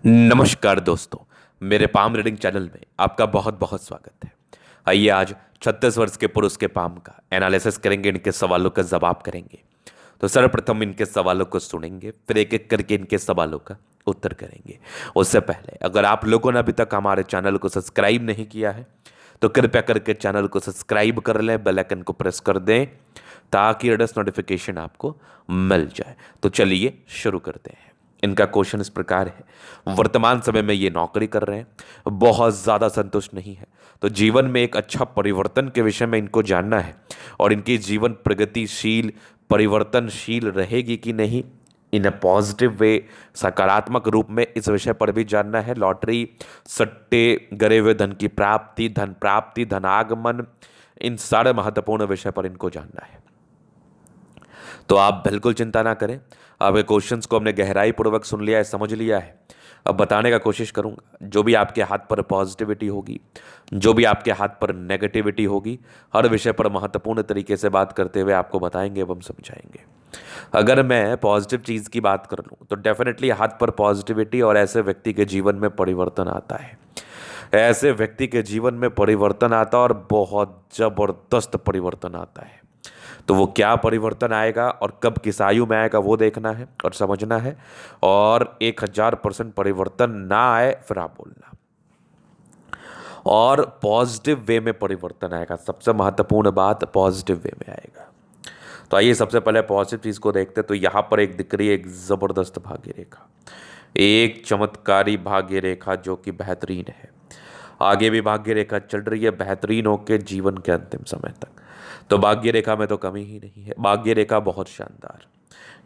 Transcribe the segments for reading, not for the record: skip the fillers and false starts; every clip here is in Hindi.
नमस्कार दोस्तों। मेरे पाम रीडिंग चैनल में आपका बहुत बहुत स्वागत है। आइए आज 36 वर्ष के पुरुष के पाम का एनालिसिस करेंगे, इनके सवालों का जवाब करेंगे। तो सर्वप्रथम इनके सवालों को सुनेंगे, फिर एक एक करके इनके सवालों का उत्तर करेंगे। उससे पहले अगर आप लोगों ने अभी तक हमारे चैनल को सब्सक्राइब नहीं किया है तो कृपया करके चैनल को सब्सक्राइब कर लें, बेल आइकन को प्रेस कर दें ताकि लेटेस्ट नोटिफिकेशन आपको मिल जाए। तो चलिए शुरू करते हैं। इनका क्वेश्चन इस प्रकार है, वर्तमान समय में ये नौकरी कर रहे हैं, बहुत ज़्यादा संतुष्ट नहीं है, तो जीवन में एक अच्छा परिवर्तन के विषय में इनको जानना है और इनकी जीवन प्रगतिशील परिवर्तनशील रहेगी कि नहीं, इन अ पॉजिटिव वे, सकारात्मक रूप में इस विषय पर भी जानना है। लॉटरी, सट्टे, गरे हुए धन की प्राप्ति, धनागमन, इन सारे महत्वपूर्ण विषय पर इनको जानना है। तो आप बिल्कुल चिंता ना करें। अब ये क्वेश्चंस को हमने गहराई पूर्वक सुन लिया है, समझ लिया है। अब बताने का कोशिश करूंगा। जो भी आपके हाथ पर पॉजिटिविटी होगी, जो भी आपके हाथ पर नेगेटिविटी होगी, हर विषय पर महत्वपूर्ण तरीके से बात करते हुए आपको बताएंगे एवं समझाएंगे। अगर मैं पॉजिटिव चीज़ की बात कर लूँ तो डेफिनेटली हाथ पर पॉजिटिविटी और ऐसे व्यक्ति के जीवन में परिवर्तन आता है। ऐसे व्यक्ति के जीवन में परिवर्तन आता है और बहुत जबरदस्त परिवर्तन आता है। तो वो क्या परिवर्तन आएगा और कब किस आयु में आएगा वो देखना है और समझना है। और 1000% परिवर्तन ना आए फिर आप बोलना। और पॉजिटिव वे में परिवर्तन आएगा, सबसे महत्वपूर्ण बात पॉजिटिव वे में आएगा। तो आइए सबसे पहले पॉजिटिव चीज को देखते हैं। तो यहां पर एक दिख रही है, एक जबरदस्त भाग्य रेखा, एक चमत्कारी भाग्य रेखा जो कि बेहतरीन है। आगे भी भाग्य रेखा चल रही है बेहतरीन होकर जीवन के अंतिम समय तक। तो भाग्य रेखा में तो कमी ही नहीं है, भाग्य रेखा बहुत शानदार।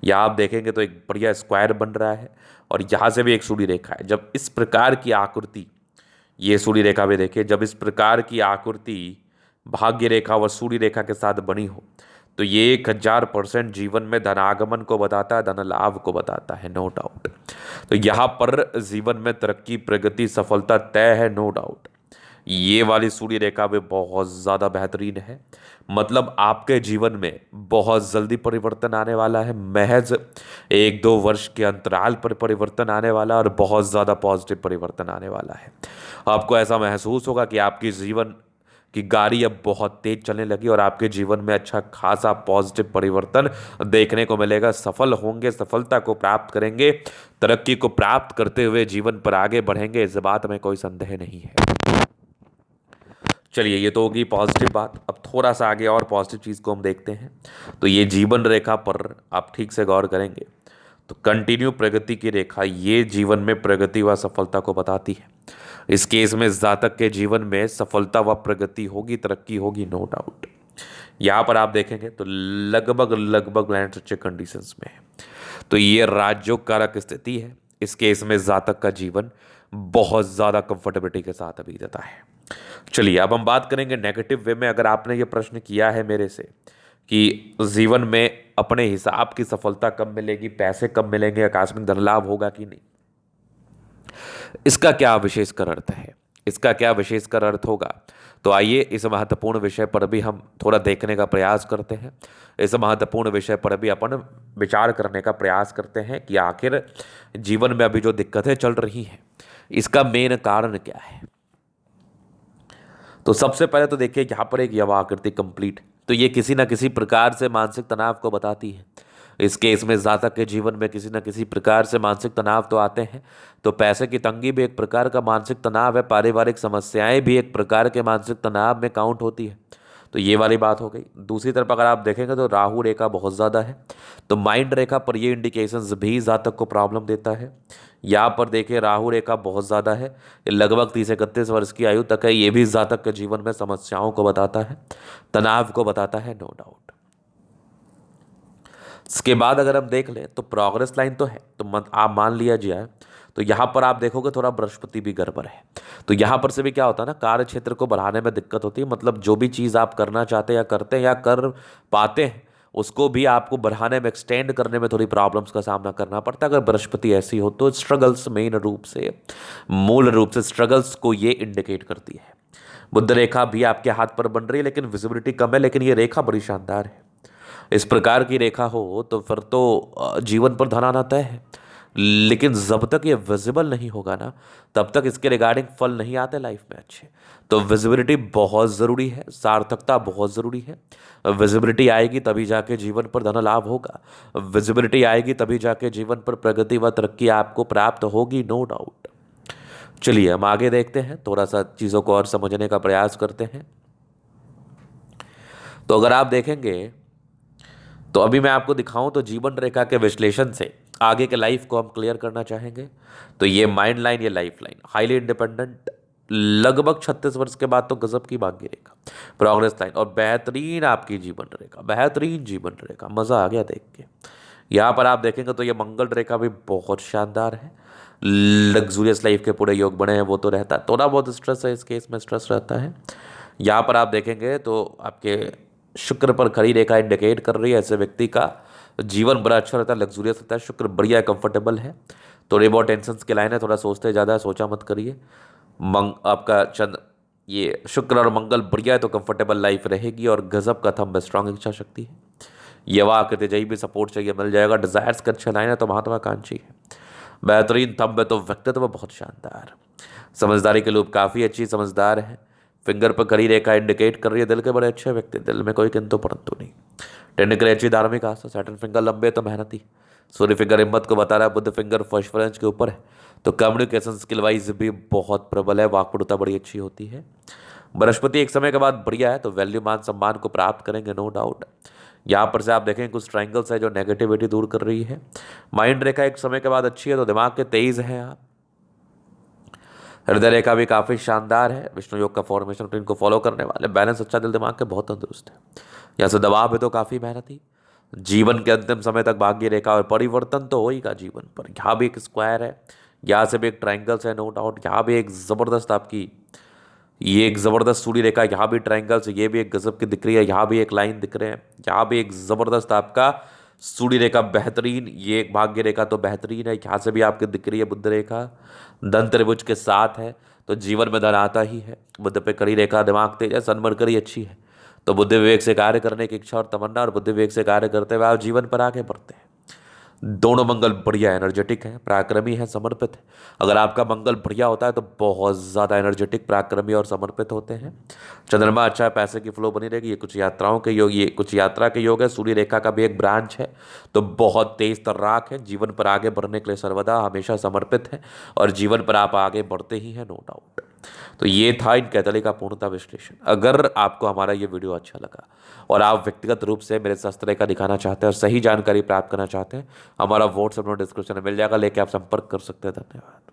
यहाँ आप देखेंगे तो एक बढ़िया स्क्वायर बन रहा है और यहाँ से भी एक सूर्य रेखा है। जब इस प्रकार की आकृति, ये सूर्य रेखा भी देखिए, जब इस प्रकार की आकृति भाग्य रेखा व सूर्य रेखा के साथ बनी हो तो ये 1000% जीवन में धनागमन को बताता है, धन लाभ को बताता है, नो डाउट। तो यहाँ पर जीवन में तरक्की, प्रगति, सफलता तय है, नो डाउट। ये वाली सूर्य रेखा भी बहुत ज़्यादा बेहतरीन है। मतलब आपके जीवन में बहुत जल्दी परिवर्तन आने वाला है। महज 1-2 वर्ष के अंतराल पर परिवर्तन आने वाला है और बहुत ज़्यादा पॉजिटिव परिवर्तन आने वाला है। आपको ऐसा महसूस होगा कि आपकी जीवन की गाड़ी अब बहुत तेज चलने लगी और आपके जीवन में अच्छा खासा पॉजिटिव परिवर्तन देखने को मिलेगा। सफल होंगे, सफलता को प्राप्त करेंगे, तरक्की को प्राप्त करते हुए जीवन पर आगे बढ़ेंगे, इस बात में कोई संदेह नहीं है। चलिए, ये तो होगी पॉजिटिव बात। अब थोड़ा सा आगे और पॉजिटिव चीज़ को हम देखते हैं। तो ये जीवन रेखा पर आप ठीक से गौर करेंगे तो कंटिन्यू प्रगति की रेखा, ये जीवन में प्रगति व सफलता को बताती है। इस केस में जातक के जीवन में सफलता व प्रगति होगी, तरक्की होगी, नो डाउट। यहाँ पर आप देखेंगे तो लगभग लगभग लैंड अच्छे कंडीशंस में है। तो ये राजयोग कारक स्थिति है। इस केस में जातक का जीवन बहुत ज़्यादा कंफर्टेबिलिटी के साथ अभी रहता है। चलिए अब हम बात करेंगे नेगेटिव वे में। अगर आपने ये प्रश्न किया है मेरे से कि जीवन में अपने हिसाब की सफलता कब मिलेगी, पैसे कब मिलेंगे, आकस्मिक धन लाभ होगा कि नहीं, इसका क्या विशेषकर अर्थ है, इसका क्या विशेषकर अर्थ होगा, तो आइए इस महत्वपूर्ण विषय पर भी हम थोड़ा देखने का प्रयास करते हैं। इस महत्वपूर्ण विषय पर भी अपन विचार करने का प्रयास करते हैं कि आखिर जीवन में अभी जो दिक्कतें चल रही हैं इसका मेन कारण क्या है। तो सबसे पहले तो देखिए यहाँ पर एक यवा आकृति कंप्लीट, तो ये किसी ना किसी प्रकार से मानसिक तनाव को बताती है। इस केस में जातक के जीवन में किसी न किसी प्रकार से मानसिक तनाव तो आते हैं। तो पैसे की तंगी भी एक प्रकार का मानसिक तनाव है, पारिवारिक समस्याएं भी एक प्रकार के मानसिक तनाव में काउंट होती है। तो ये वाली बात हो गई। दूसरी तरफ अगर आप देखेंगे तो राहु रेखा बहुत ज़्यादा है, तो माइंड रेखा पर ये इंडिकेशंस भी जातक को प्रॉब्लम देता है। यहाँ पर देखिए राहु रेखा बहुत ज़्यादा है, ये लगभग 30-31 वर्ष की आयु तक है। ये भी जातक के जीवन में समस्याओं को बताता है, तनाव को बताता है, नो डाउट। इसके बाद अगर हम देख लें तो प्रोग्रेस लाइन तो है, तो आप मान लिया जाए तो यहाँ पर आप देखोगे थोड़ा बृहस्पति भी गड़बड़ है। तो यहाँ पर से भी क्या होता है ना, कार्य क्षेत्र को बढ़ाने में दिक्कत होती है। मतलब जो भी चीज़ आप करना चाहते हैं या करते हैं या कर पाते हैं उसको भी आपको बढ़ाने में, एक्सटेंड करने में थोड़ी प्रॉब्लम्स का सामना करना पड़ता है। अगर बृहस्पति ऐसी हो तो स्ट्रगल्स, मेन रूप से मूल रूप से स्ट्रगल्स को ये इंडिकेट करती है। बुध रेखा भी आपके हाथ पर बन रही है लेकिन विजिबिलिटी कम है, लेकिन ये रेखा बड़ी शानदार है। इस प्रकार की रेखा हो तो फिर तो जीवन पर धन आना तय है। लेकिन जब तक ये विजिबल नहीं होगा ना, तब तक इसके रिगार्डिंग फल नहीं आते लाइफ में अच्छे। तो विजिबिलिटी बहुत ज़रूरी है, सार्थकता बहुत ज़रूरी है। विजिबिलिटी आएगी तभी जाके जीवन पर धन लाभ होगा। विजिबिलिटी आएगी तभी जाके जीवन पर प्रगति व तरक्की आपको प्राप्त होगी, नो डाउट। चलिए हम आगे देखते हैं, थोड़ा सा चीज़ों को और समझने का प्रयास करते हैं। तो अगर आप देखेंगे तो अभी मैं आपको दिखाऊं तो जीवन रेखा के विश्लेषण से आगे के लाइफ को हम क्लियर करना चाहेंगे। तो ये माइंड लाइन, ये लाइफ लाइन, हाईली इंडिपेंडेंट, लगभग 36 वर्ष के बाद तो गजब की भाग्य रेखा, प्रोग्रेस लाइन और बेहतरीन आपकी जीवन रेखा, बेहतरीन जीवन रेखा, मजा आ गया देख के। यहाँ पर आप देखेंगे तो ये मंगल रेखा भी बहुत शानदार है। लग्जूरियस लाइफ के पूरे योग बने हैं, वो तो रहता है, थोड़ा बहुत स्ट्रेस है, इस केस में स्ट्रेस रहता है। यहाँ पर आप देखेंगे तो आपके शुक्र पर खड़ी रेखा इंडिकेट कर रही है ऐसे व्यक्ति का जीवन बड़ा अच्छा रहता है, लग्जूरियस रहता है, शुक्र बढ़िया कंफर्टेबल है। थोड़ी बहुत टेंशन की लाइन है, थोड़ा सोचते ज़्यादा, सोचा मत करिए। आपका चंद्र, ये शुक्र और मंगल बढ़िया है तो कंफर्टेबल लाइफ रहेगी और गजब का थंब, स्ट्रांग इच्छा शक्ति है। युवा के तेजई भी सपोर्ट चाहिए, मिल जाएगा। डिजायर्स का अच्छा लाइन है तो महत्वाकांक्षी है, बेहतरीन थंब है तो व्यक्तित्व बहुत शानदार। समझदारी के लोग काफ़ी अच्छी समझदार है। फिंगर पर खड़ी रेखा इंडिकेट कर रही है दिल के बड़े अच्छे व्यक्ति, दिल में कोई किंतु परंतु नहीं। टेक्निकली अच्छी धार्मिक आस्था, सैटर्न फिंगर लंबे तो मेहनती, सूर्य फिंगर हिम्मत को बता रहा है, बुद्ध फिंगर फर्स्ट फ्रेंच के ऊपर है तो कम्युनिकेशन स्किल वाइज भी बहुत प्रबल है, वाक्पटुता बड़ी अच्छी होती है। बृहस्पति एक समय के बाद बढ़िया है तो वैल्यू मान सम्मान को प्राप्त करेंगे, नो डाउट। यहाँ पर से आप देखें कुछ ट्रायंगल्स है जो नेगेटिविटी दूर कर रही है। माइंड रेखा एक समय के बाद अच्छी है तो दिमाग के तेज हैं आप। हृदय रेखा भी काफ़ी शानदार है, विष्णु योग का फॉर्मेशन रूटीन को फॉलो करने वाले, बैलेंस अच्छा, दिल दिमाग के बहुत तंदुरुस्त है। यहाँ से दबाव है तो काफ़ी मेहनती, जीवन के अंतिम समय तक भाग्य रेखा और परिवर्तन तो होगा जीवन पर। यहाँ भी एक स्क्वायर है, यहाँ से भी एक ट्रायंगल्स है, नो डाउट। यहाँ भी एक ज़बरदस्त आपकी, ये एक ज़बरदस्त सूर्य रेखा, यहाँ भी ट्रायंगल्स, ये भी एक गजब की दिख रही है, यहाँ भी एक लाइन दिख रहे हैं, यहाँ भी एक ज़बरदस्त आपका सूर्य रेखा बेहतरीन, ये एक भाग्य रेखा तो बेहतरीन है। यहाँ से भी आपकी दिख रही है बुध रेखा, धन त्रिभुज के साथ है तो जीवन में धन आता ही है। बुध पे कड़ी रेखा, दिमाग तेज है, सन्मरकरी अच्छी है तो बुद्धि विवेक से कार्य करने की इच्छा और तमन्ना, और बुद्धि विवेक से कार्य करते हुए आप जीवन पर आगे बढ़ते हैं। दोनों मंगल बढ़िया एनर्जेटिक है, पराक्रमी है, समर्पित है। अगर आपका मंगल बढ़िया होता है तो बहुत ज़्यादा एनर्जेटिक, पराक्रमी और समर्पित होते हैं। चंद्रमा अच्छा है, पैसे की फ्लो बनी रहेगी। ये कुछ यात्राओं के योग, ये कुछ यात्रा के योग है। सूर्य रेखा का भी एक ब्रांच है तो बहुत तेज तर्राक है, जीवन पर आगे बढ़ने के लिए सर्वदा हमेशा समर्पित है और जीवन पर आप आगे बढ़ते ही हैं, नो डाउट। तो ये था इन कैथोलिक का पूर्णता विश्लेषण। अगर आपको हमारा ये वीडियो अच्छा लगा और आप व्यक्तिगत रूप से मेरे शास्त्र का दिखाना चाहते हैं और सही जानकारी प्राप्त करना चाहते हैं, हमारा व्हाट्सएप नंबर डिस्क्रिप्शन में मिल जाएगा, लेके आप संपर्क कर सकते हैं। धन्यवाद।